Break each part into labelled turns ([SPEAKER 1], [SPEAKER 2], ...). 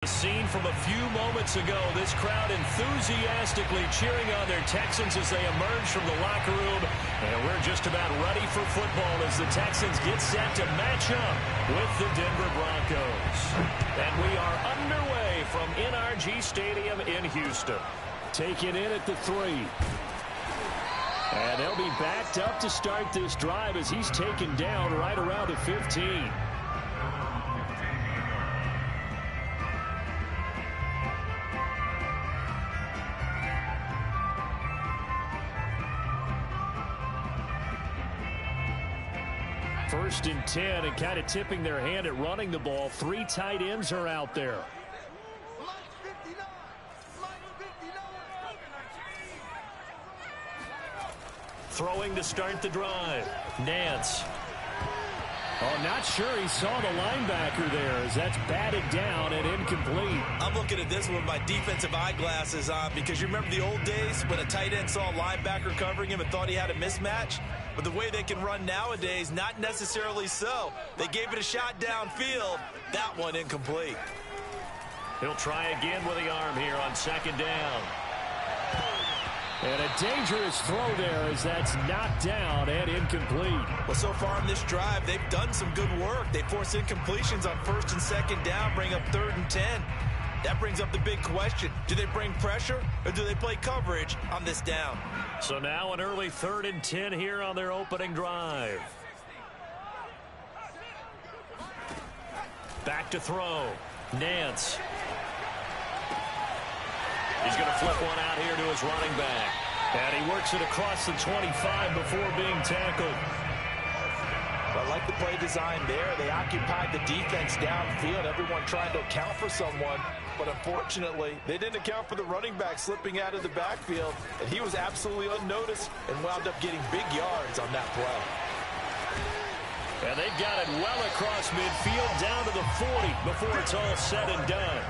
[SPEAKER 1] The scene from a few moments ago, this crowd enthusiastically cheering on their Texans as they emerge from the locker room. And we're just about ready for football as the Texans get set to match up with the Denver Broncos. And we are underway from NRG Stadium in Houston. Taken in at the 3. And they'll be backed up to start this drive as he's taken down right around the 15. First and 10, and kind of tipping their hand at running the ball. 3 tight ends are out there. Throwing to start the drive. Nance. Oh, not sure he saw the linebacker there as that's batted down and incomplete.
[SPEAKER 2] I'm looking at this with my defensive eyeglasses on because you remember the old days when a tight end saw a linebacker covering him and thought he had a mismatch? But the way they can run nowadays, not necessarily so. They gave it a shot downfield. That one incomplete.
[SPEAKER 1] He'll try again with the arm here on second down. And a dangerous throw there as that's knocked down and incomplete.
[SPEAKER 2] Well, so far in this drive, they've done some good work. They force incompletions on first and second down, bring up 3rd and 10. That brings up the big question. Do they bring pressure or do they play coverage on this down?
[SPEAKER 1] So now an early 3rd and 10 here on their opening drive. Back to throw. Nance. He's going to flip one out here to his running back. And he works it across the 25 before being tackled.
[SPEAKER 2] I like the play design there. They occupied the defense downfield. Everyone trying to account for someone. But unfortunately, they didn't account for the running back slipping out of the backfield. And he was absolutely unnoticed and wound up getting big yards on that play.
[SPEAKER 1] And they've got it well across midfield down to the 40 before it's all said and done.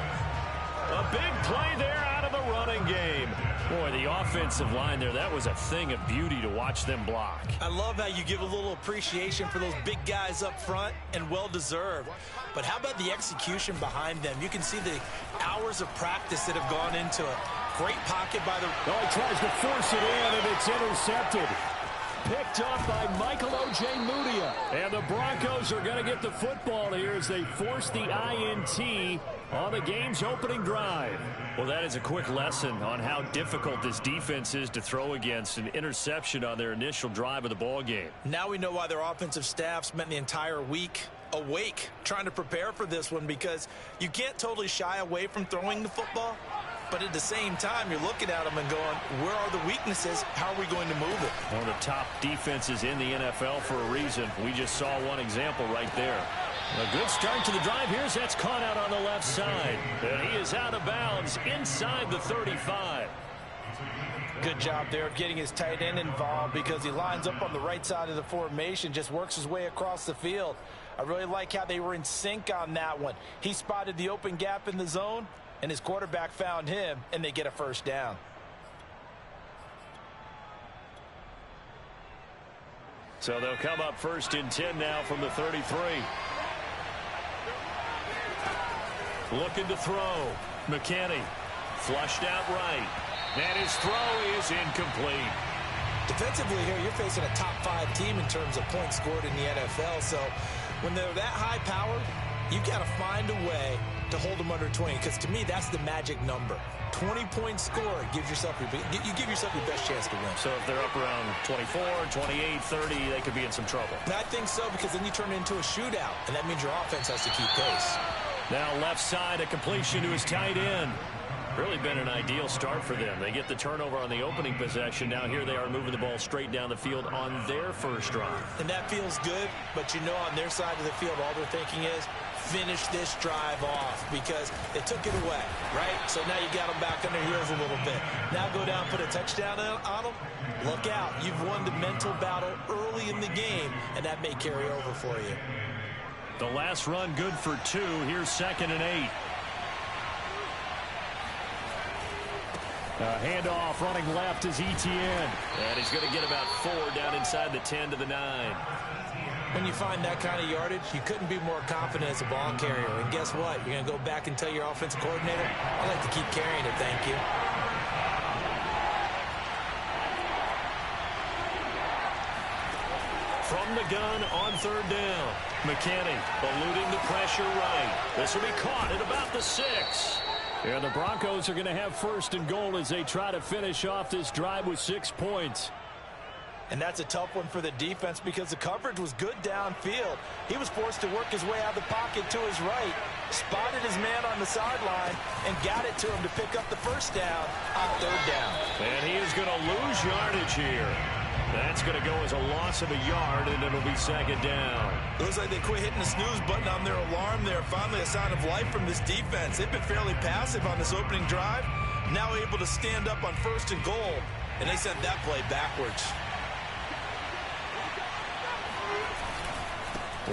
[SPEAKER 1] A big play there out of the running game. Boy, the offensive line there, that was a thing of beauty to watch them block.
[SPEAKER 2] I love how you give a little appreciation for those big guys up front, and well-deserved. But how about the execution behind them? You can see the hours of practice that have gone into it. Great pocket by the...
[SPEAKER 1] Oh, he tries to force it in, and it's intercepted. Picked up by Michael Ojemudia. And the Broncos are going to get the football here as they force the INT on the game's opening drive. Well, that is a quick lesson on how difficult this defense is to throw against. An interception on their initial drive of the ball game.
[SPEAKER 2] Now we know why their offensive staff spent the entire week awake trying to prepare for this one, because you can't totally shy away from throwing the football. But at the same time, you're looking at them and going, where are the weaknesses? How are we going to move it?
[SPEAKER 1] One of the top defenses in the NFL for a reason. We just saw one example right there. A good start to the drive. Here's that's caught out on the left side. And he is out of bounds inside the 35.
[SPEAKER 2] Good job there of getting his tight end involved, because he lines up on the right side of the formation, just works his way across the field. I really like how they were in sync on that one. He spotted the open gap in the zone, and his quarterback found him, and they get a first down.
[SPEAKER 1] So they'll come up 1st and 10 now from the 33. Looking to throw. McKinney flushed out right. And his throw is incomplete.
[SPEAKER 2] Defensively here, you're facing a top 5 team in terms of points scored in the NFL. So when they're that high powered, you've got to find a way to hold them under 20, because to me that's the magic number. 20 points scored gives yourself you give yourself your best chance to win.
[SPEAKER 1] So if they're up around 24, 28, 30, they could be in some trouble.
[SPEAKER 2] And I think so, because then you turn it into a shootout, and that means your offense has to keep pace.
[SPEAKER 1] Now left side, a completion to his tight end. Really been an ideal start for them. They get the turnover on the opening possession. Now here they are moving the ball straight down the field on their first drive.
[SPEAKER 2] And that feels good, but you know on their side of the field, all they're thinking is finish this drive off, because they took it away, right? So now you got them back on their heels a little bit. Now go down, put a touchdown on them. Look out. You've won the mental battle early in the game, and that may carry over for you.
[SPEAKER 1] The last run good for 2. Here's 2nd and 8. Handoff running left is ETN. And he's going to get about 4 down inside the 10 to the 9.
[SPEAKER 2] When you find that kind of yardage, you couldn't be more confident as a ball carrier. And guess what? You're going to go back and tell your offensive coordinator, I like to keep carrying it, thank you.
[SPEAKER 1] From the gun on third down. McKinney eluding the pressure right. This will be caught at about the 6. And the Broncos are going to have first and goal as they try to finish off this drive with 6 points.
[SPEAKER 2] And that's a tough one for the defense because the coverage was good downfield. He was forced to work his way out of the pocket to his right, spotted his man on the sideline, and got it to him to pick up the first down on third down.
[SPEAKER 1] And he is going to lose yardage here. That's going to go as a loss of a yard, and it'll be second down.
[SPEAKER 2] Looks like they quit hitting the snooze button on their alarm there. Finally a sign of life from this defense. They've been fairly passive on this opening drive. Now able to stand up on first and goal, and they sent that play backwards.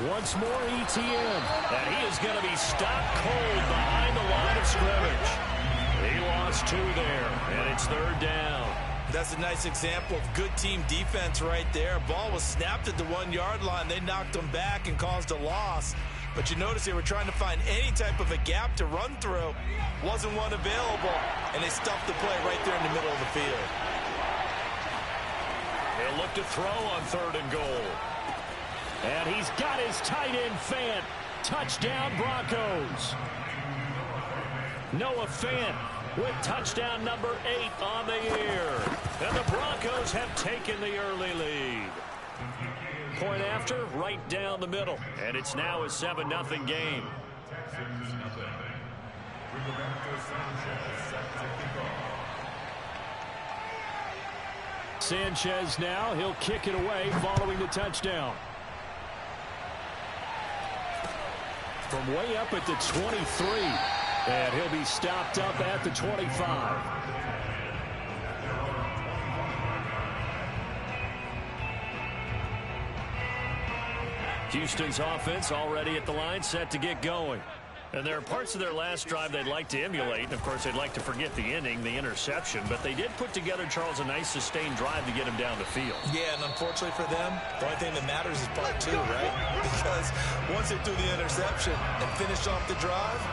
[SPEAKER 1] Once more ETN, and he is going to be stopped cold behind the line of scrimmage. He lost 2 there, and it's third down.
[SPEAKER 2] That's a nice example of good team defense right there. Ball was snapped at the 1-yard line. They knocked him back and caused a loss. But you notice they were trying to find any type of a gap to run through. Wasn't one available, and they stuffed the play right there in the middle of the field.
[SPEAKER 1] He'll look to throw on third and goal. And he's got his tight end Fant. Touchdown Broncos. Noah Fant with touchdown number 8 on the year. And the Broncos have taken the early lead. Point after, right down the middle. And it's now a 7-0 game. Sanchez now, he'll kick it away following the touchdown. From way up at the 23. And he'll be stopped up at the 25. Houston's offense already at the line, set to get going. And there are parts of their last drive they'd like to emulate. And, of course, they'd like to forget the ending, the interception. But they did put together, Charles, a nice sustained drive to get him down the field.
[SPEAKER 2] Yeah, and unfortunately for them, the only thing that matters is part 2, right? Because once they threw the interception and finished off the drive,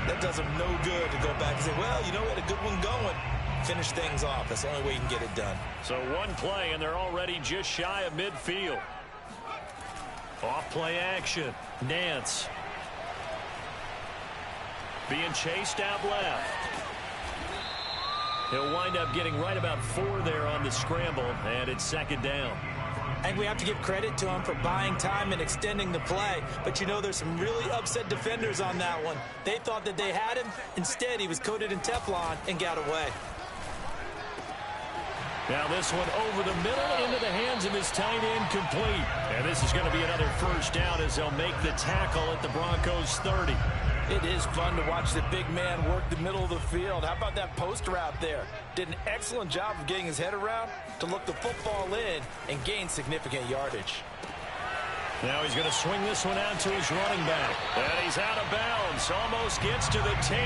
[SPEAKER 2] that does them no good to go back and say, well, you know, we had a good one going. Finish things off. That's the only way you can get it done. So
[SPEAKER 1] one play, and they're already just shy of midfield. Off play action. Nance. Being chased out left. He'll wind up getting right about 4 there on the scramble, and it's second down.
[SPEAKER 2] I think we have to give credit to him for buying time and extending the play. But, you know, there's some really upset defenders on that one. They thought that they had him. Instead, he was coated in Teflon and got away.
[SPEAKER 1] Now this one over the middle into the hands of his tight end complete. And this is going to be another first down as they'll make the tackle at the Broncos 30.
[SPEAKER 2] It is fun to watch the big man work the middle of the field. How about that post route there? Did an excellent job of getting his head around to look the football in and gain significant yardage.
[SPEAKER 1] Now he's going to swing this one out to his running back. And he's out of bounds. Almost gets to the 10.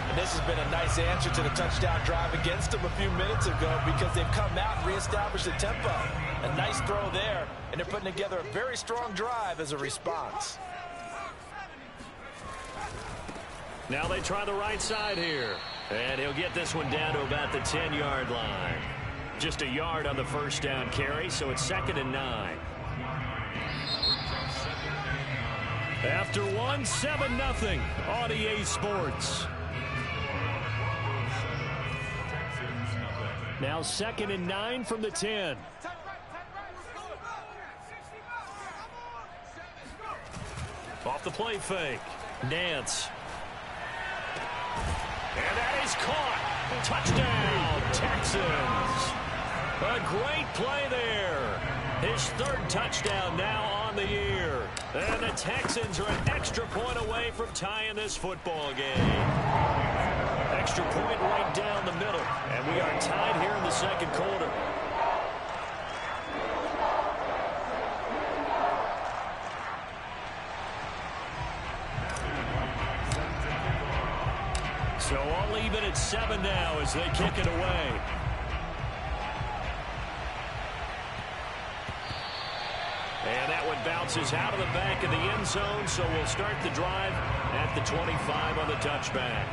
[SPEAKER 2] And this has been a nice answer to the touchdown drive against them a few minutes ago because they've come out and reestablished the tempo. A nice throw there, and they're putting together a very strong drive as a response.
[SPEAKER 1] Now they try the right side here. And he'll get this one down to about the 10-yard line. Just a yard on the first down carry, so it's 2nd and 9. After one, 7-0 on EA Sports. Now 2nd and 9 from the 10. Off the play fake. Nance. And that is caught. Touchdown, Texans. A great play there. His 3rd touchdown now on the year. And the Texans are an extra point away from tying this football game. Extra point right down the middle. And we are tied here in the second quarter. So all even at 7 now as they kick it away. And that one bounces out of the back of the end zone, so we'll start the drive at the 25 on the touchback.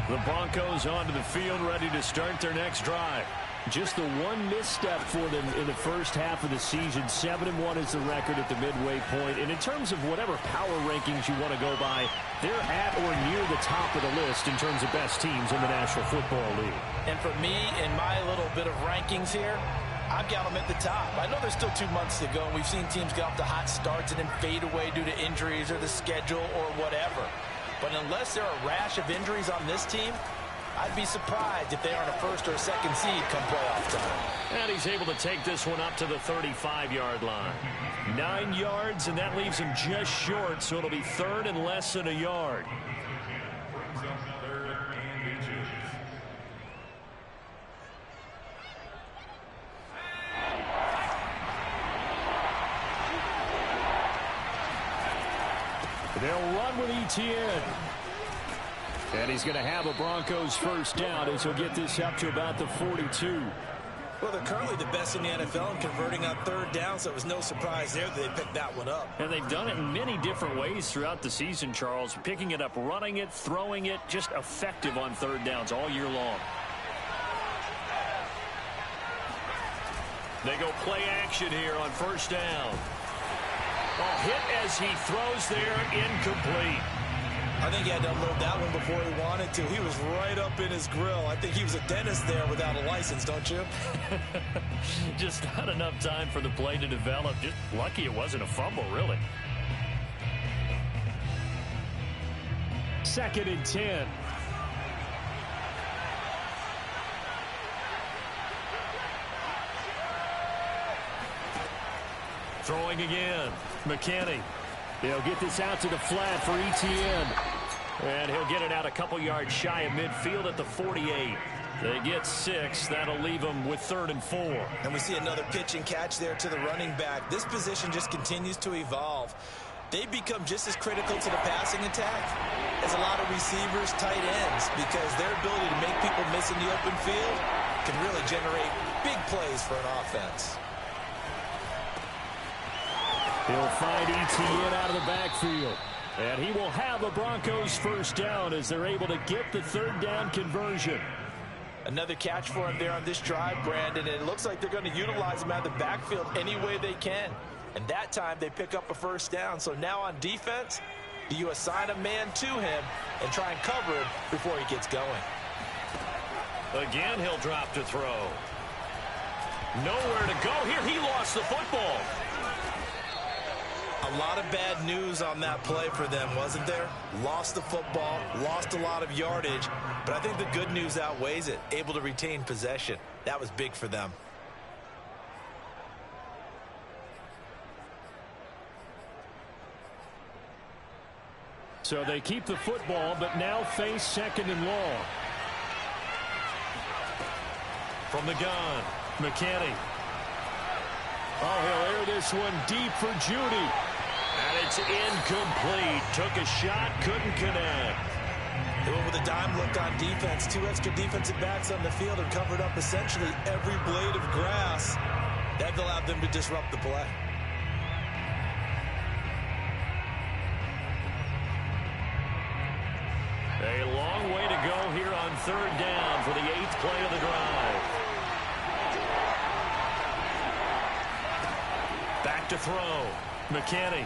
[SPEAKER 1] The Broncos onto the field, ready to start their next drive. Just the one misstep for them in the first half of the season. 7-1 is the record at the midway point. And in terms of whatever power rankings you want to go by, they're at or near the top of the list in terms of best teams in the National Football League.
[SPEAKER 2] And for me, in my little bit of rankings here, I've got them at the top. I know there's still 2 months to go, and we've seen teams get off to hot starts and then fade away due to injuries or the schedule or whatever. But unless there are a rash of injuries on this team, I'd be surprised if they aren't a first or a second seed come playoff time.
[SPEAKER 1] And he's able to take this one up to the 35-yard line. 9 yards, and that leaves him just short, so it'll be third and less than a yard. They'll run with Etienne. And he's going to have a Broncos first down as he'll get this up to about the 42.
[SPEAKER 2] Well, they're currently the best in the NFL in converting on third down, so it was no surprise there that they picked that one up.
[SPEAKER 1] And they've done it in many different ways throughout the season, Charles. Picking it up, running it, throwing it, just effective on third downs all year long. They go play action here on first down. Oh, hit as he throws there, incomplete.
[SPEAKER 2] I think he had to unload that one before he wanted to. He was right up in his grill. I think he was a dentist there without a license, don't you?
[SPEAKER 1] Just not enough time for the play to develop. Just lucky it wasn't a fumble, really. 2nd and 10. Throwing again. McKinney. They'll get this out to the flat for Etienne. And he'll get it out a couple yards shy of midfield at the 48. They get 6. That'll leave them with 3rd and 4.
[SPEAKER 2] And we see another pitch and catch there to the running back. This position just continues to evolve. They become just as critical to the passing attack as a lot of receivers, tight ends, because their ability to make people miss in the open field can really generate big plays for an offense.
[SPEAKER 1] He'll find Etienne out of the backfield. And he will have a Broncos first down as they're able to get the 3rd down conversion.
[SPEAKER 2] Another catch for him there on this drive, Brandon. And it looks like they're going to utilize him out of the backfield any way they can. And that time they pick up a first down. So now on defense, you assign a man to him and try and cover him before he gets going.
[SPEAKER 1] Again, he'll drop to throw. Nowhere to go here. He lost the football.
[SPEAKER 2] A lot of bad news on that play for them, wasn't there? Lost the football, lost a lot of yardage, but I think the good news outweighs it. Able to retain possession. That was big for them.
[SPEAKER 1] So they keep the football, but now face 2nd and long. From the gun, McKinney. Oh, he'll air this one deep for Judy. And it's incomplete. Took a shot, couldn't connect.
[SPEAKER 2] They went with a dime look on defense. 2 extra defensive backs on the field and covered up essentially every blade of grass. That allowed them to disrupt the play.
[SPEAKER 1] A long way to go here on 3rd down for the 8th play of the drive. Back to throw. McKinney.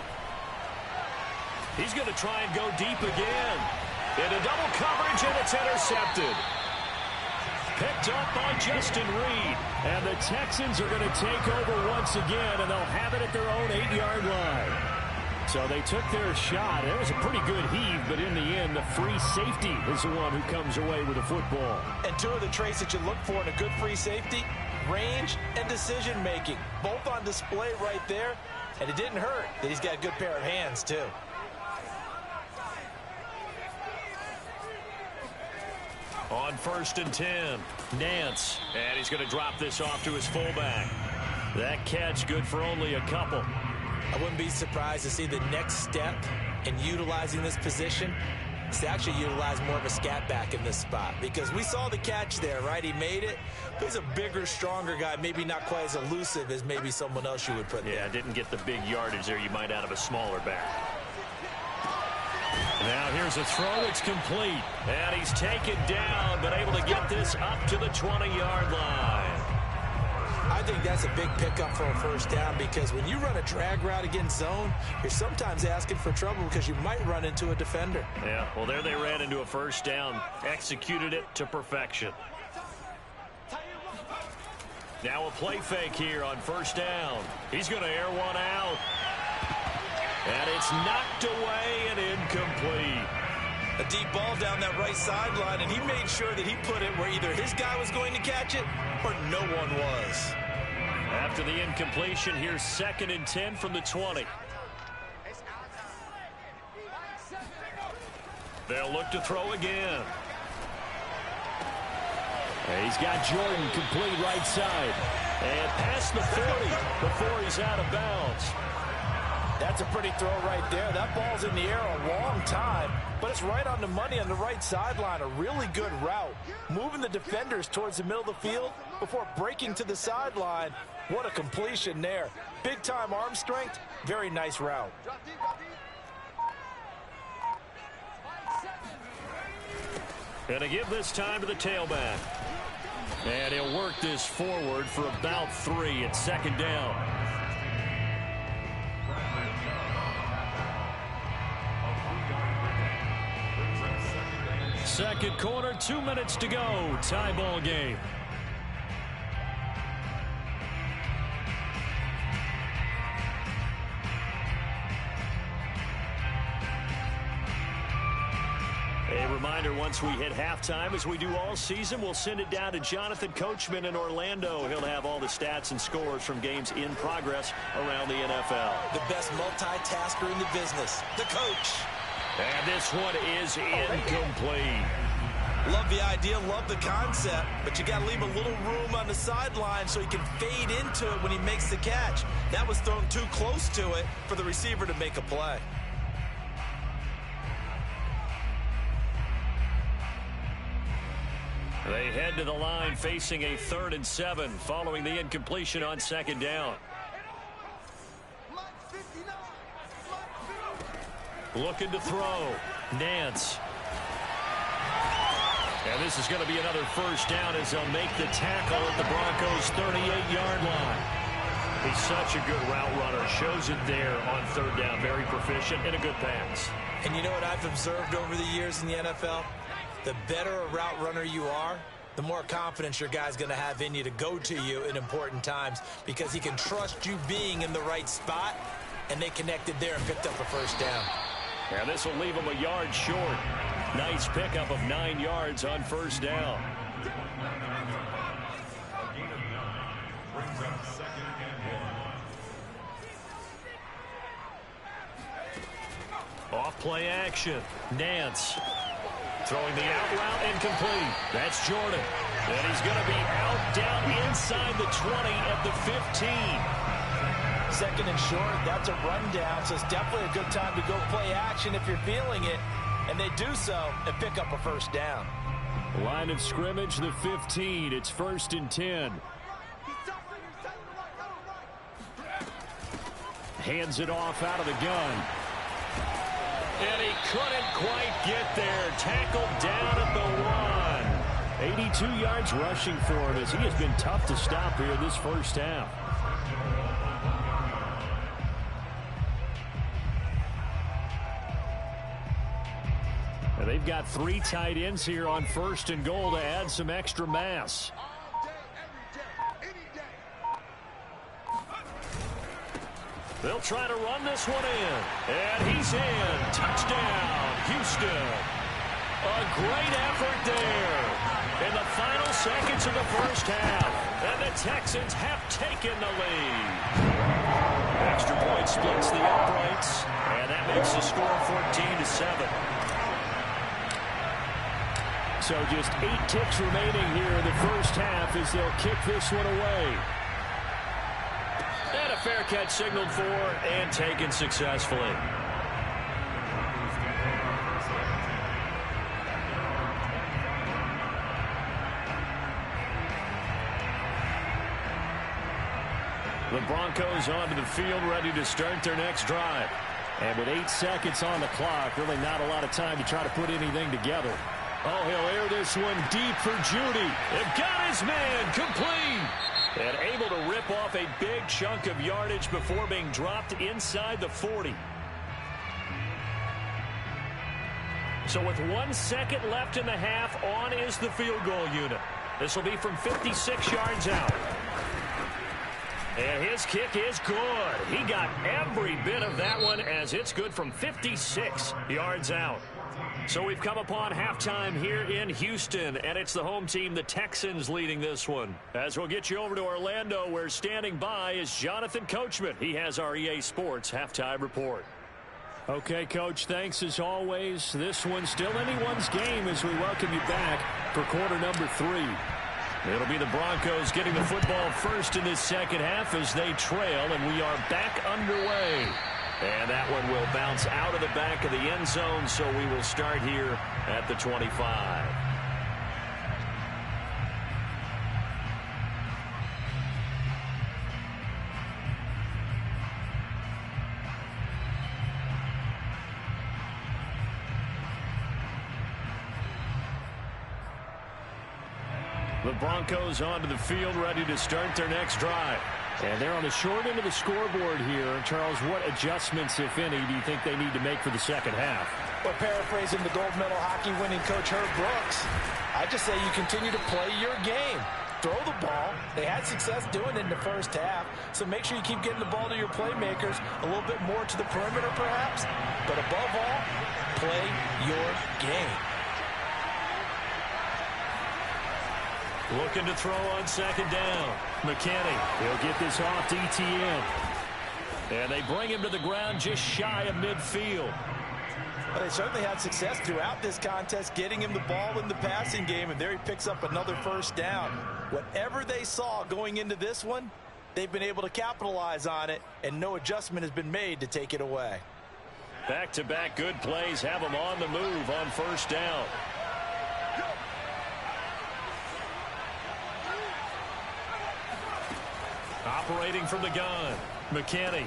[SPEAKER 1] He's going to try and go deep again. Into double coverage, and it's intercepted. Picked up by Justin Reed. And the Texans are going to take over once again, and they'll have it at their own 8-yard line. So they took their shot. It was a pretty good heave, but in the end, the free safety is the one who comes away with the football.
[SPEAKER 2] And 2 of the traits that you look for in a good free safety, range and decision-making. Both on display right there. And it didn't hurt that he's got a good pair of hands, too.
[SPEAKER 1] On 1st and 10, Nance. And he's going to drop this off to his fullback. That catch good for only a couple.
[SPEAKER 2] I wouldn't be surprised to see the next step in utilizing this position is to actually utilize more of a scat back in this spot, because we saw the catch there, right? He made it. He's a bigger, stronger guy, maybe not quite as elusive as maybe someone else you would put there.
[SPEAKER 1] Yeah, didn't get the big yardage there you might out of a smaller back. Now here's a throw. It's complete. And he's taken down, but able to get this up to the 20-yard line.
[SPEAKER 2] I think that's a big pickup for a first down, because when you run a drag route against zone, you're sometimes asking for trouble because you might run into a defender.
[SPEAKER 1] Yeah, well, there they ran into a first down. Executed it to perfection. Now a play fake here on first down. He's going to air one out. And it's knocked away and incomplete.
[SPEAKER 2] A deep ball down that right sideline, and he made sure that he put it where either his guy was going to catch it or no one was.
[SPEAKER 1] After the incompletion, here's 2nd and 10 from the 20. They'll look to throw again. He's got Jordan complete right side. And past the 40 before he's out of bounds.
[SPEAKER 2] That's a pretty throw right there. That ball's in the air a long time, but it's right on the money on the right sideline. A really good route. Moving the defenders towards the middle of the field before breaking to the sideline. What a completion there. Big-time arm strength. Very nice route.
[SPEAKER 1] And to give this time to the tailback. And he'll work this forward for about 3 at 2nd down. Second quarter, 2 minutes to go. Tie ball game. A reminder, once we hit halftime, as we do all season, we'll send it down to Jonathan Coachman in Orlando. He'll have all the stats and scores from games in progress around the NFL.
[SPEAKER 2] The best multitasker in the business, the coach.
[SPEAKER 1] And this one is incomplete.
[SPEAKER 2] Love the idea, love the concept, but you got to leave a little room on the sideline so he can fade into it when he makes the catch. That was thrown too close to it for the receiver to make a play.
[SPEAKER 1] They head to the line facing a 3rd and 7 following the incompletion on 2nd down. Looking to throw. Nance. And this is going to be another first down as they'll make the tackle at the Broncos' 38-yard line. He's such a good route runner. Shows it there on 3rd down. Very proficient and a good pass.
[SPEAKER 2] And you know what I've observed over the years in the NFL? The better a route runner you are, the more confidence your guy's going to have in you to go to you in important times, because he can trust you being in the right spot, and they connected there and picked up a first down.
[SPEAKER 1] And this will leave him a yard short. Nice pickup of 9 yards on first down. Off play action. Nance. Throwing the out route incomplete. That's Jordan. And he's going to be out down inside the 20 at the 15.
[SPEAKER 2] 2nd and short, that's a rundown, so it's definitely a good time to go play action if you're feeling it. And they do so and pick up a first down.
[SPEAKER 1] Line of scrimmage, the 15. It's 1st and 10. Hands it off out of the gun. And he couldn't quite get there. Tackled down at the 1. 82 yards rushing for him as he has been tough to stop here this first half. And they've got 3 tight ends here on 1st and goal to add some extra mass. They'll try to run this one in. And he's in. Touchdown, Houston. A great effort there in the final seconds of the first half. And the Texans have taken the lead. Extra point splits the uprights. And that makes the score 14-7. So just 8 ticks remaining here in the first half as they'll kick this one away. And a fair catch signaled for and taken successfully. Broncos onto the field, ready to start their next drive. And with 8 seconds on the clock, really not a lot of time to try to put anything together. Oh, he'll air this one deep for Judy. They've got his man complete. And able to rip off a big chunk of yardage before being dropped inside the 40. So with 1 second left in the half, on is the field goal unit. This will be from 56 yards out. And his kick is good. He got every bit of that one as it's good from 56 yards out. So we've come upon halftime here in Houston, and it's the home team, the Texans, leading this one. As we'll get you over to Orlando, where standing by is Jonathan Coachman. He has our EA Sports halftime report. Okay, Coach, thanks as always. This one's still anyone's game as we welcome you back for quarter number 3. It'll be the Broncos getting the football first in this second half as they trail, and we are back underway. And that one will bounce out of the back of the end zone, so we will start here at the 25. The Broncos onto the field, ready to start their next drive. And they're on the short end of the scoreboard here. Charles, what adjustments, if any, do you think they need to make for the second half?
[SPEAKER 2] Well, paraphrasing the gold medal hockey winning coach Herb Brooks, I just say you continue to play your game. Throw the ball. They had success doing it in the first half, so make sure you keep getting the ball to your playmakers, a little bit more to the perimeter perhaps, but above all, play your game.
[SPEAKER 1] Looking to throw on second down. McKinney, he'll get this off to ETN. And they bring him to the ground just shy of midfield.
[SPEAKER 2] Well, they certainly had success throughout this contest, getting him the ball in the passing game, and there he picks up another first down. Whatever they saw going into this one, they've been able to capitalize on it, and no adjustment has been made to take it away.
[SPEAKER 1] Back-to-back good plays have them on the move on first down. Operating from the gun, McKinney.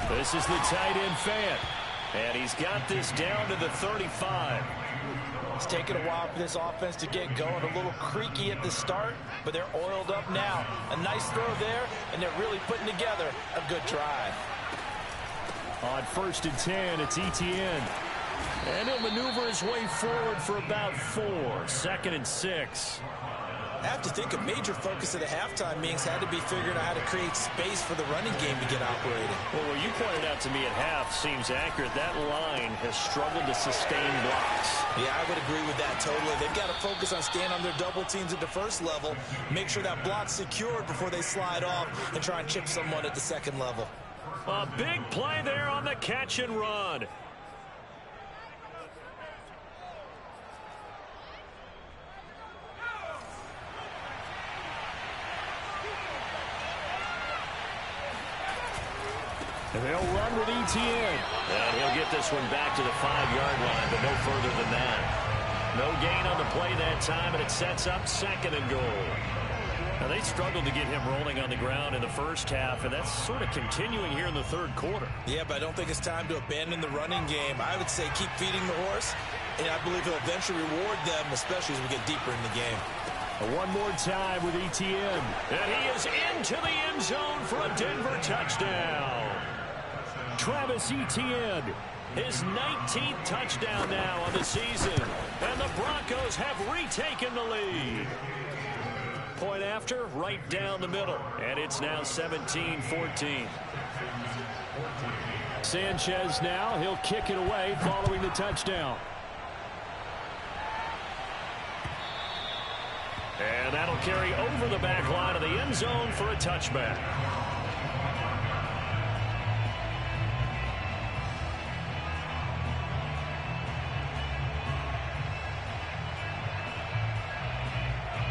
[SPEAKER 1] This is the tight end Fant. And he's got this down to the 35.
[SPEAKER 2] It's taken a while for this offense to get going. A little creaky at the start, but they're oiled up now. A nice throw there, and they're really putting together a good drive.
[SPEAKER 1] On 1st and 10, it's ETN. And he'll maneuver his way forward for about 4. 2nd and 6.
[SPEAKER 2] I have to think a major focus of the halftime meetings had to be figuring out how to create space for the running game to get operating.
[SPEAKER 1] Well, what you pointed out to me at half seems accurate. That line has struggled to sustain blocks.
[SPEAKER 2] Yeah, I would agree with that totally. They've got to focus on staying on their double teams at the first level, make sure that block's secured before they slide off and try and chip someone at the second level.
[SPEAKER 1] A big play there on the catch and run. And they'll run with ETN. And he'll get this one back to the 5-yard line, but no further than that. No gain on the play that time, and it sets up 2nd and goal. Now, they struggled to get him rolling on the ground in the first half, and that's sort of continuing here in the third quarter.
[SPEAKER 2] Yeah, but I don't think it's time to abandon the running game. I would say keep feeding the horse, and I believe he'll eventually reward them, especially as we get deeper in the game.
[SPEAKER 1] One more time with ETN. And he is into the end zone for a Denver touchdown. Travis Etienne, his 19th touchdown now on the season. And the Broncos have retaken the lead. Point after, right down the middle. And it's now 17-14. Sanchez now, he'll kick it away following the touchdown. And that'll carry over the back line of the end zone for a touchback.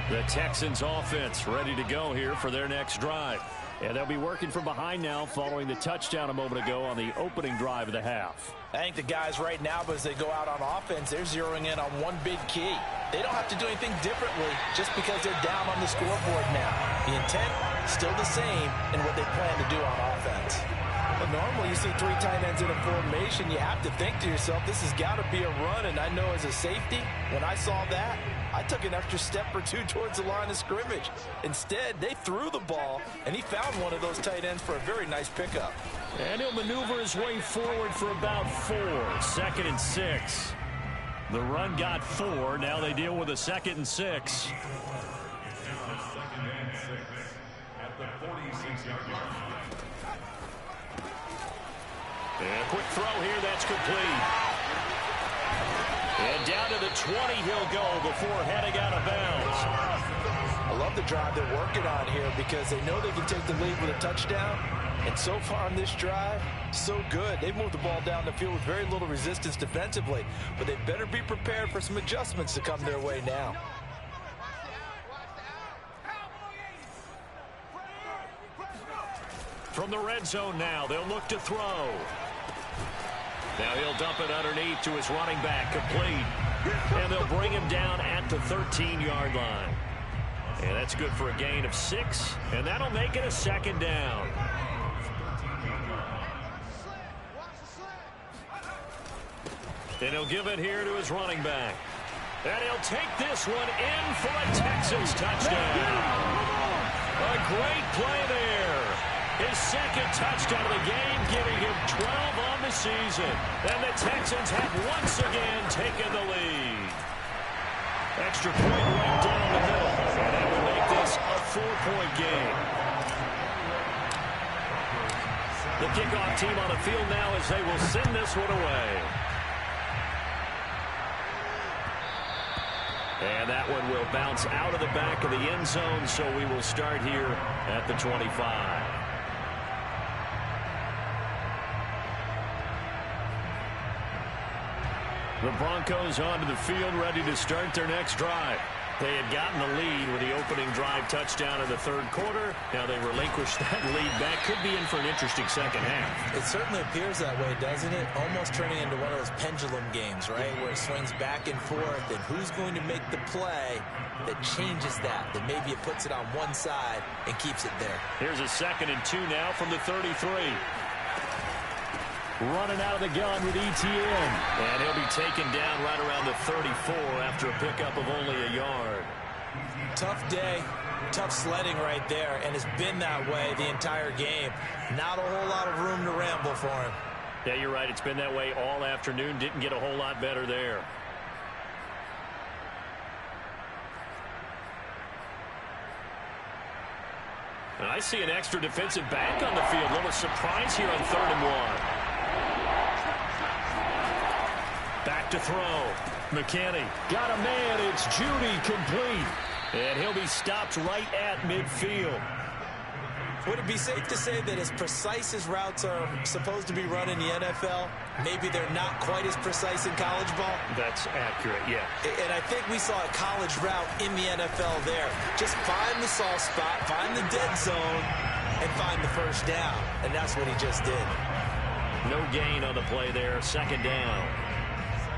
[SPEAKER 1] The Texans offense ready to go here for their next drive. And they'll be working from behind now following the touchdown a moment ago on the opening drive of the half.
[SPEAKER 2] I think the guys right now, as they go out on offense, they're zeroing in on one big key. They don't have to do anything differently just because they're down on the scoreboard now. The intent, still the same in what they plan to do on offense.
[SPEAKER 3] Well, normally you see 3 tight ends in a formation, you have to think to yourself, this has got to be a run, and I know as a safety, when I saw that, I took an extra step or 2 towards the line of scrimmage. Instead, they threw the ball, and he found one of those tight ends for a very nice pickup.
[SPEAKER 1] And he'll maneuver his way forward for about 4. 2nd and 6. The run got 4. Now they deal with a 2nd and 6. And a quick throw here. That's complete. And down to the 20 he'll go before heading out of bounds.
[SPEAKER 3] I love the drive they're working on here because they know they can take the lead with a touchdown. And so far on this drive, so good. They've moved the ball down the field with very little resistance defensively. But they better be prepared for some adjustments to come their way now.
[SPEAKER 1] From the red zone now, they'll look to throw. Now he'll dump it underneath to his running back, complete. And they'll bring him down at the 13-yard line. And that's good for a gain of 6, and that'll make it a 2nd down. And he'll give it here to his running back. And he'll take this one in for a Texans touchdown. A great play there. His 2nd touchdown of the game, giving him 12 on the season. And the Texans have once again taken the lead. Extra point right down the middle. And that will make this a 4-point game. The kickoff team on the field now as they will send this one away. And that one will bounce out of the back of the end zone, so we will start here at the 25. The Broncos onto the field, ready to start their next drive. They had gotten the lead with the opening drive touchdown in the 3rd quarter. Now they relinquished that lead back. Could be in for an interesting second half.
[SPEAKER 2] It certainly appears that way, doesn't it? Almost turning into one of those pendulum games, right? Where it swings back and forth, and who's going to make the play that changes that maybe it puts it on one side and keeps it there.
[SPEAKER 1] Here's a 2nd and 2 now from the 33. Running out of the gun with Etienne. And he'll be taken down right around the 34 after a pickup of only a yard.
[SPEAKER 2] Tough day, tough sledding right there, and it's been that way the entire game. Not a whole lot of room to ramble for him.
[SPEAKER 1] Yeah, you're right. It's been that way all afternoon. Didn't get a whole lot better there. And I see an extra defensive back on the field. A little surprise here on 3rd and 1. Back to throw. McKinney got a man. It's Judy, complete. And he'll be stopped right at midfield.
[SPEAKER 2] Would it be safe to say that as precise as routes are supposed to be run in the NFL, maybe they're not quite as precise in college ball?
[SPEAKER 1] That's accurate, yeah.
[SPEAKER 2] And I think we saw a college route in the NFL there. Just find the soft spot, find the dead zone, and find the first down. And that's what he just did.
[SPEAKER 1] No gain on the play there. 2nd down.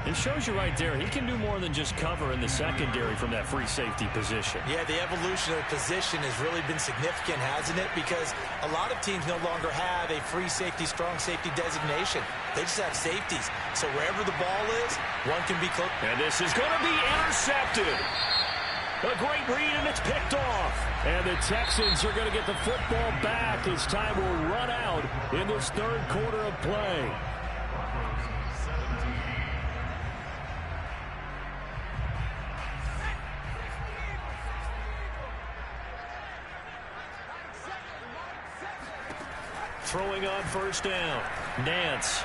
[SPEAKER 1] It shows you right there, he can do more than just cover in the secondary from that free safety position.
[SPEAKER 2] Yeah, the evolution of the position has really been significant, hasn't it? Because a lot of teams no longer have a free safety, strong safety designation. They just have safeties. So wherever the ball is, one can be close.
[SPEAKER 1] And this is going to be intercepted. A great read, and it's picked off. And the Texans are going to get the football back as time will run out in this 3rd quarter of play. Throwing on 1st down. Nance.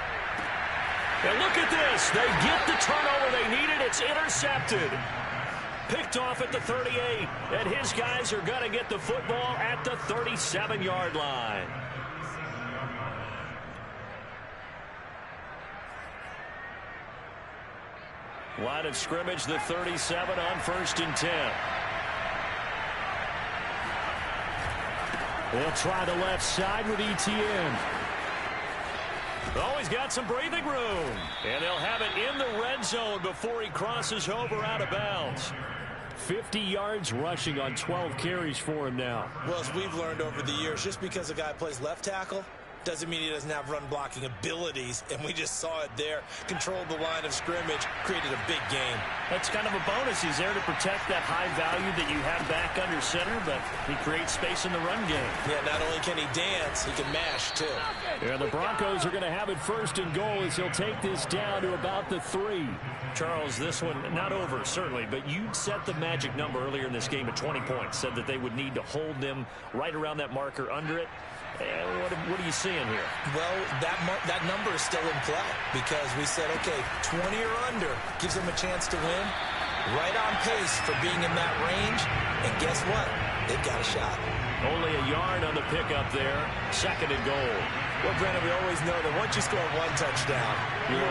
[SPEAKER 1] And look at this. They get the turnover they needed. It's intercepted. Picked off at the 38. And his guys are going to get the football at the 37-yard line. Line of scrimmage, the 37 on 1st and 10. They'll try the left side with Etienne. Oh, he's got some breathing room. And they'll have it in the red zone before he crosses over out of bounds. 50 yards rushing on 12 carries for him now.
[SPEAKER 2] Well, as we've learned over the years, just because a guy plays left tackle doesn't mean he doesn't have run blocking abilities, and we just saw it there. Controlled the line of scrimmage, created a big game.
[SPEAKER 1] That's kind of a bonus. He's there to protect that high value that you have back under center, but he creates space in the run game.
[SPEAKER 2] Yeah, not only can he dance, he can mash too.
[SPEAKER 1] Yeah, the Broncos are going to have it first and goal as he'll take this down to about the 3. Charles, this one not over, certainly, but you set the magic number earlier in this game at 20 points, said that they would need to hold them right around that marker under it. What are you seeing here?
[SPEAKER 2] Well, that number is still in play because we said, okay, 20 or under gives them a chance to win. Right on pace for being in that range. And guess what? They've got a shot.
[SPEAKER 1] Only a yard on the pickup there. 2nd and goal.
[SPEAKER 2] Well, Brandon, we always know that once you score one touchdown, you're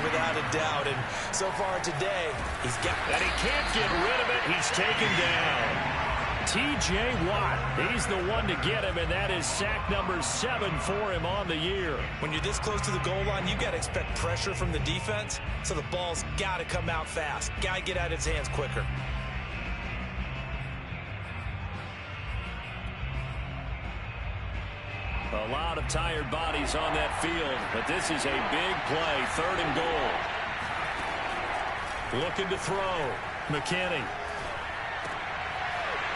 [SPEAKER 2] without a doubt. And so far today, he's got...
[SPEAKER 1] And he can't get rid of it. He's taken down. T.J. Watt, he's the one to get him, and that is sack number 7 for him on the year.
[SPEAKER 2] When you're this close to the goal line, you got to expect pressure from the defense, so the ball's got to come out fast. Got to get out of his hands quicker.
[SPEAKER 1] A lot of tired bodies on that field, but this is a big play. 3rd and goal. Looking to throw. McKinney.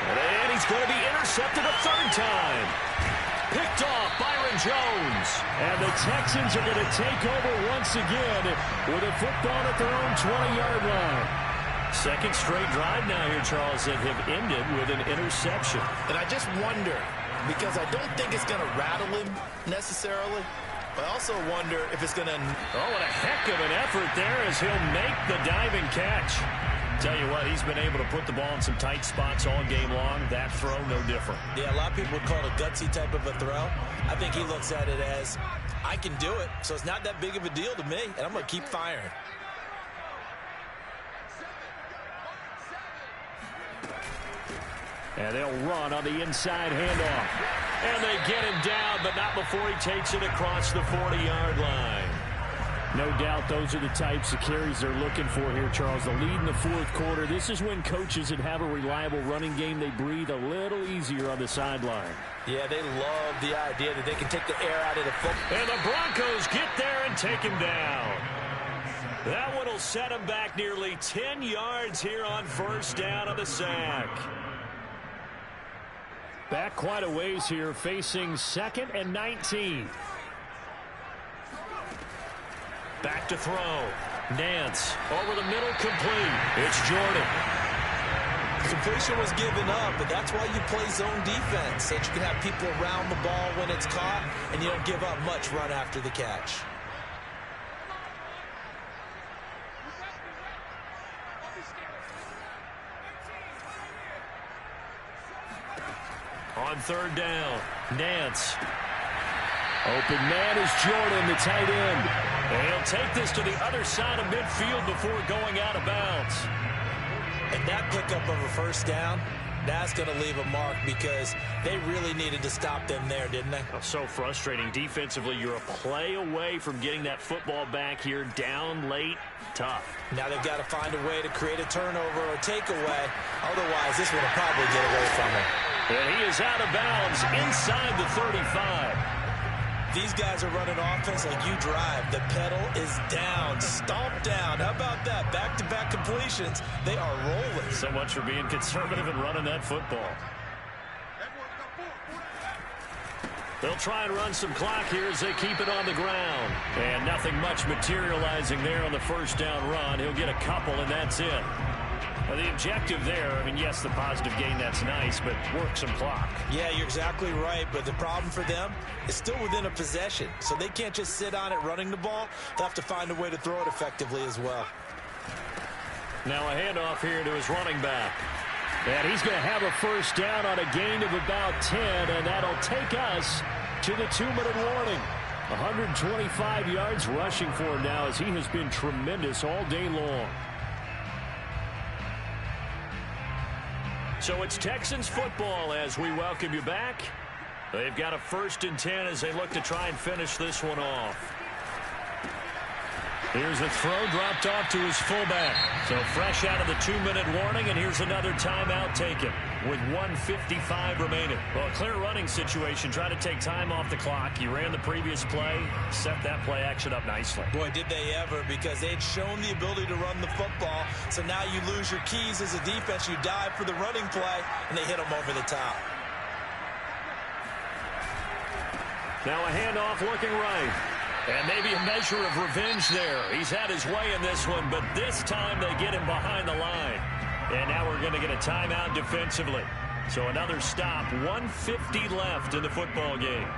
[SPEAKER 1] And he's going to be intercepted a 3rd time. Picked off Byron Jones. And the Texans are going to take over once again with a football at their own 20-yard line. 2nd straight drive now here, Charles, that have ended with an interception.
[SPEAKER 3] And I just wonder, because I don't think it's going to rattle him necessarily, but I also wonder if it's going to...
[SPEAKER 1] Oh, what a heck of an effort there as he'll make the diving catch. Tell you what, he's been able to put the ball in some tight spots all game long. That throw, no different.
[SPEAKER 2] Yeah, a lot of people would call it a gutsy type of a throw. I think he looks at it as, I can do it, so it's not that big of a deal to me, and I'm going to keep firing.
[SPEAKER 1] And they'll run on the inside handoff. And they get him down, but not before he takes it across the 40-yard line. No doubt those are the types of carries they're looking for here, Charles. The lead in the 4th quarter. This is when coaches that have a reliable running game, they breathe a little easier on the sideline.
[SPEAKER 3] Yeah, they love the idea that they can take the air out of the football.
[SPEAKER 1] And the Broncos get there and take him down. That one will set him back nearly 10 yards here on 1st down on the sack. Back quite a ways here, facing 2nd and 19. Back to throw. Nance over the middle, complete. It's Jordan.
[SPEAKER 2] Completion was given up, but that's why you play zone defense, so that you can have people around the ball when it's caught, and you don't give up much run after the catch.
[SPEAKER 1] On 3rd down, Nance. Open man is Jordan, the tight end. And he'll take this to the other side of midfield before going out of bounds.
[SPEAKER 2] And that pickup of a 1st down, that's going to leave a mark because they really needed to stop them there, didn't they?
[SPEAKER 1] Oh, so frustrating. Defensively, you're a play away from getting that football back here, down late, tough.
[SPEAKER 2] Now they've got to find a way to create a turnover or takeaway. Otherwise, this one will probably get away from them.
[SPEAKER 1] And he is out of bounds inside the 35.
[SPEAKER 2] These guys are running offense like you drive. The pedal is down, stomped down. How about that? Back-to-back completions. They are rolling.
[SPEAKER 1] So much for being conservative and running that football. They'll try and run some clock here as they keep it on the ground. And nothing much materializing there on the 1st down run. He'll get a couple, and that's it. Now, the objective there, I mean, yes, the positive gain, that's nice, but work some clock.
[SPEAKER 2] Yeah, you're exactly right, but the problem for them is still within a possession, so they can't just sit on it running the ball. They'll have to find a way to throw it effectively as well.
[SPEAKER 1] Now a handoff here to his running back. And he's going to have a 1st down on a gain of about 10, and that'll take us to the 2-minute warning. 125 yards rushing for him now as he has been tremendous all day long. So it's Texans football as we welcome you back. They've got a 1st and 10 as they look to try and finish this one off. Here's the throw dropped off to his fullback. So fresh out of the 2-minute warning, and here's another timeout taken with 1:55 remaining. Well, a clear running situation. Try to take time off the clock. He ran the previous play, set that play action up nicely.
[SPEAKER 2] Boy, did they ever, because they had shown the ability to run the football. So now you lose your keys as a defense. You dive for the running play, and they hit them over the top.
[SPEAKER 1] Now a handoff looking right. And maybe a measure of revenge there. He's had his way in this one, but this time they get him behind the line. And now we're going to get a timeout defensively. So another stop, 1:50 left in the football game.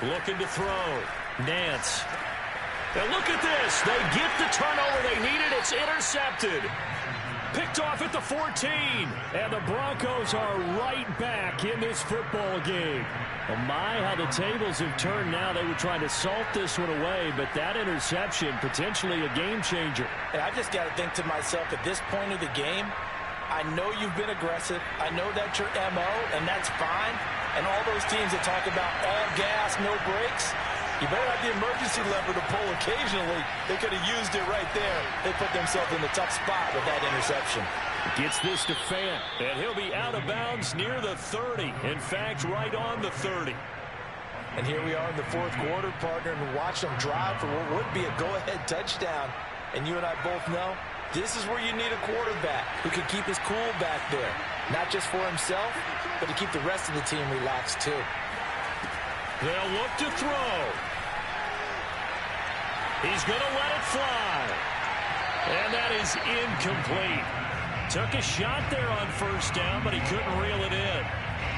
[SPEAKER 1] Looking to throw. Nance. And look at this. They get the turnover they needed. It's intercepted. Picked off at the 14. And the Broncos are right back in this football game. Oh my, how the tables have turned now. They were trying to salt this one away, but that interception, potentially a game changer.
[SPEAKER 3] And I just got to think to myself, at this point of the game, I know you've been aggressive. I know that's your MO, and that's fine. And all those teams that talk about all gas, no brakes, you better have the emergency lever to pull occasionally. They could have used it right there. They put themselves in the tough spot with that interception.
[SPEAKER 1] Gets this to Fant, and he'll be out of bounds near the 30. In fact, right on the 30.
[SPEAKER 3] And here we are in the fourth quarter, partner, and watch them drive for what would be a go-ahead touchdown. And you and I both know this is where you need a quarterback who can keep his cool back there. Not just for himself, but to keep the rest of the team relaxed too.
[SPEAKER 1] They'll look to throw. He's going to let it fly. And that is incomplete. Took a shot there on first down, but he couldn't reel it in.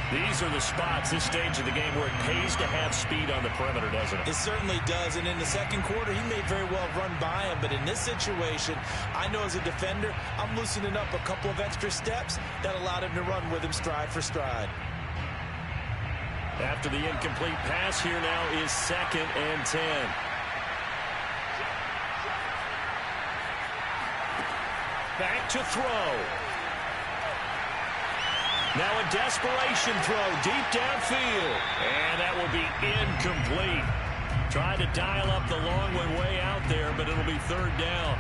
[SPEAKER 1] These are the spots, this stage of the game, where it pays to have speed on the perimeter, doesn't it?
[SPEAKER 2] It certainly does, and in the second quarter, he may very well run by him, but in this situation, I know as a defender, I'm loosening up a couple of extra steps that allowed him to run with him stride for stride.
[SPEAKER 1] After the incomplete pass, here now is 2nd and 10. Back to throw. Now a desperation throw deep downfield. And that will be incomplete. Tried to dial up the long one way out there, but it'll be 3rd down.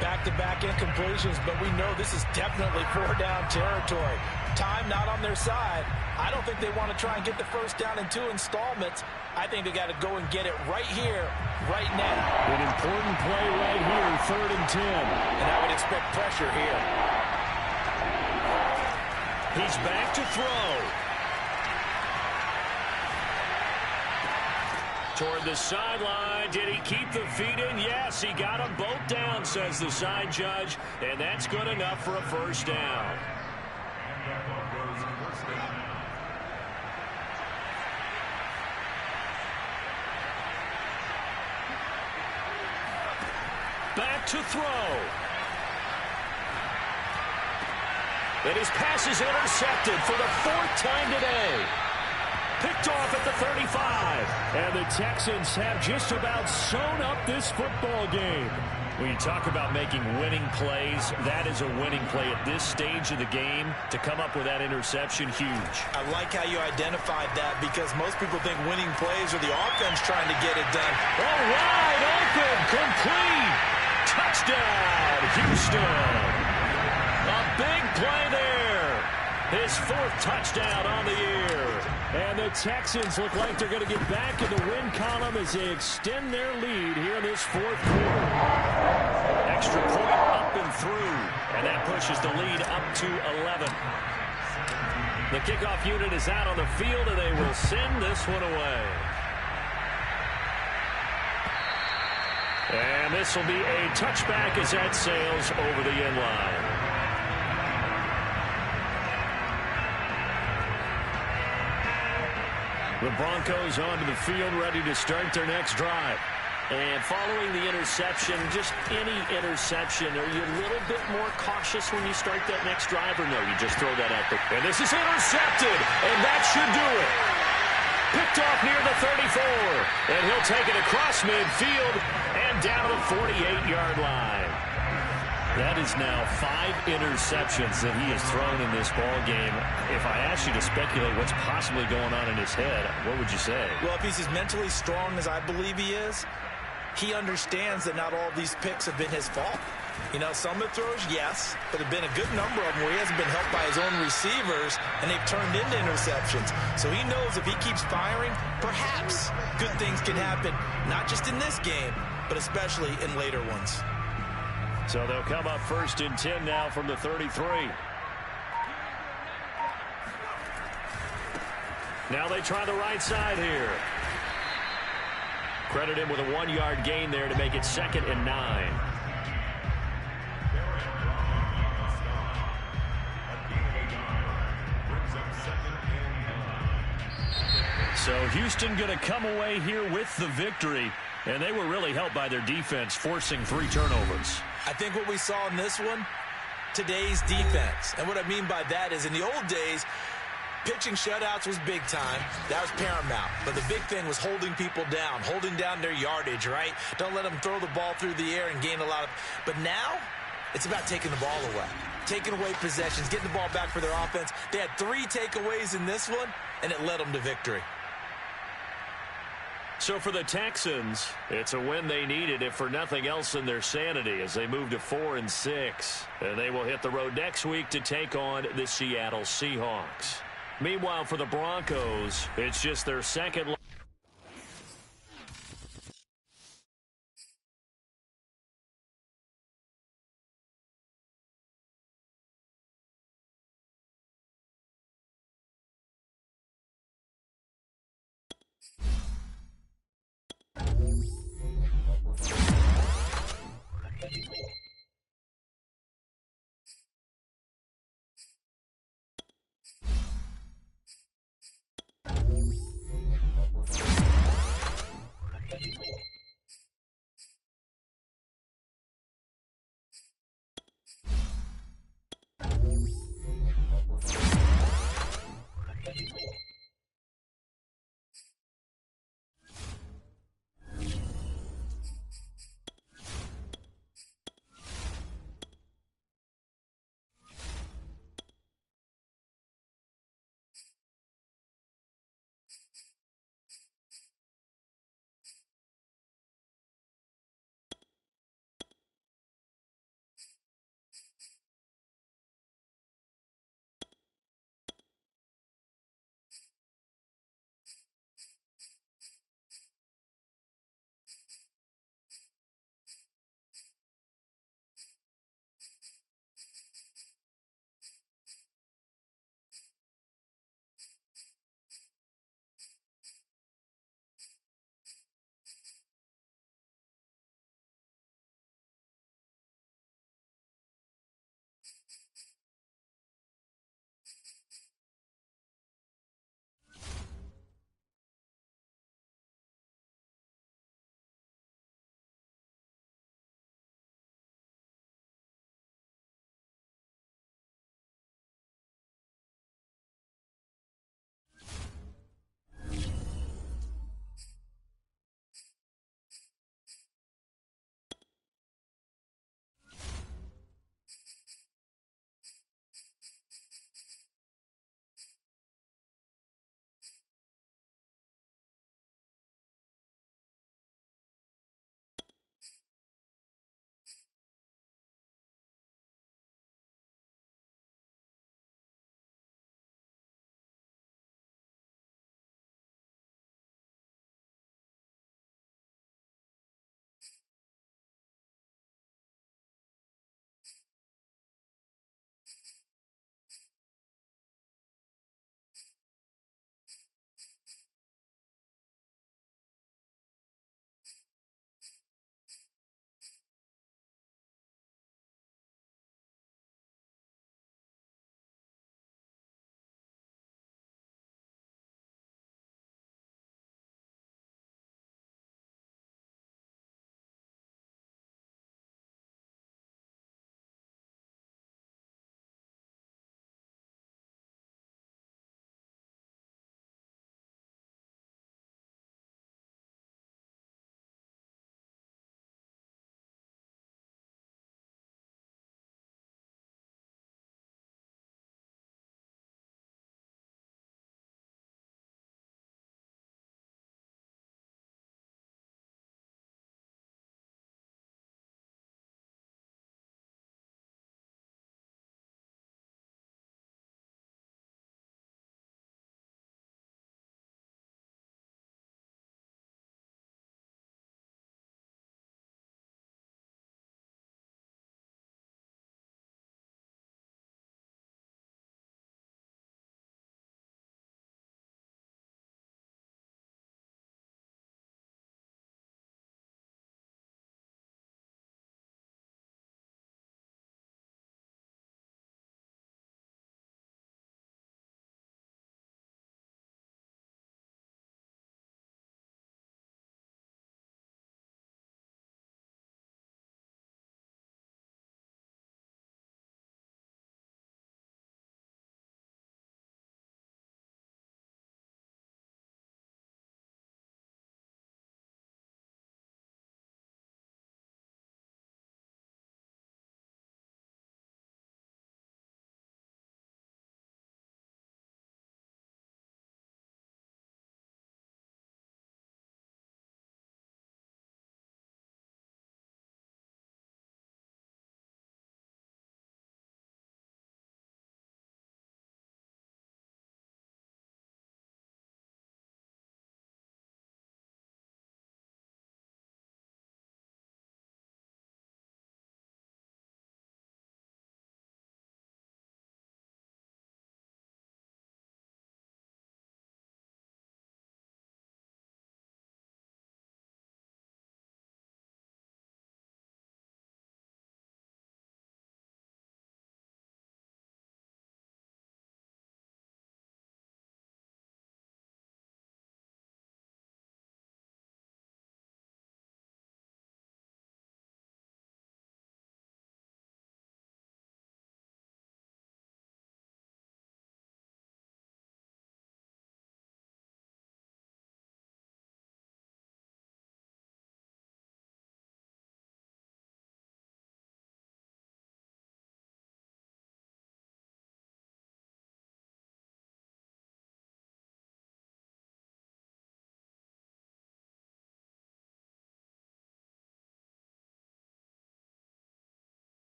[SPEAKER 3] Back-to-back incompletions, but we know this is definitely 4-down territory. Time not on their side. I don't think they want to try and get the first down in 2 installments. I think they got to go and get it right here, right now.
[SPEAKER 1] An important play right here, 3rd and 10.
[SPEAKER 3] And I would expect pressure here.
[SPEAKER 1] He's back to throw. Toward the sideline. Did he keep the feet in? Yes, he got them both down, says the side judge. And that's good enough for a first down. Back to throw. And his pass is intercepted for the 4th time today. Picked off at the 35. And the Texans have just about sewn up this football game. When you talk about making winning plays, that is a winning play at this stage of the game. To come up with that interception, huge.
[SPEAKER 2] I like how you identified that, because most people think winning plays are the offense trying to get it done.
[SPEAKER 1] Oh, wide open, complete. Touchdown, Houston. A big play there. His 4th touchdown on the year. And the Texans look like they're going to get back in the win column as they extend their lead here in this 4th quarter. Extra point up and through. And that pushes the lead up to 11. The kickoff unit is out on the field, and they will send this one away. And this will be a touchback as that sails over the end line. The Broncos onto the field, ready to start their next drive. And following the interception, just any interception, are you a little bit more cautious when you start that next drive, or no, you just throw that out there? And this is intercepted, and that should do it. Picked off near the 34. And he'll take it across midfield and down to the 48-yard line. That is now 5 interceptions that he has thrown in this ball game. If I asked you to speculate what's possibly going on in his head, what would you say?
[SPEAKER 2] Well, if he's as mentally strong as I believe he is, he understands that not all these picks have been his fault. You know, some of the throws, yes, but there have been a good number of them where he hasn't been helped by his own receivers, and they've turned into interceptions. So he knows if he keeps firing, perhaps good things can happen, not just in this game, but especially in later ones.
[SPEAKER 1] So they'll come up 1st and 10 now from the 33. Now they try the right side here. Credit him with a 1-yard gain there to make it 2nd and 9. So Houston going to come away here with the victory, and they were really helped by their defense, forcing 3 turnovers.
[SPEAKER 2] I think what we saw in this one, today's defense. And what I mean by that is in the old days, pitching shutouts was big time. That was paramount. But the big thing was holding people down, holding down their yardage, right? Don't let them throw the ball through the air and gain a lot of... But now, it's about taking the ball away. Taking away possessions, getting the ball back for their offense. They had 3 takeaways in this one, and it led them to victory.
[SPEAKER 1] So for the Texans, it's a win they needed, if for nothing else in their sanity, as they move to 4 and 6. And they will hit the road next week to take on the Seattle Seahawks. Meanwhile, for the Broncos, it's just their second.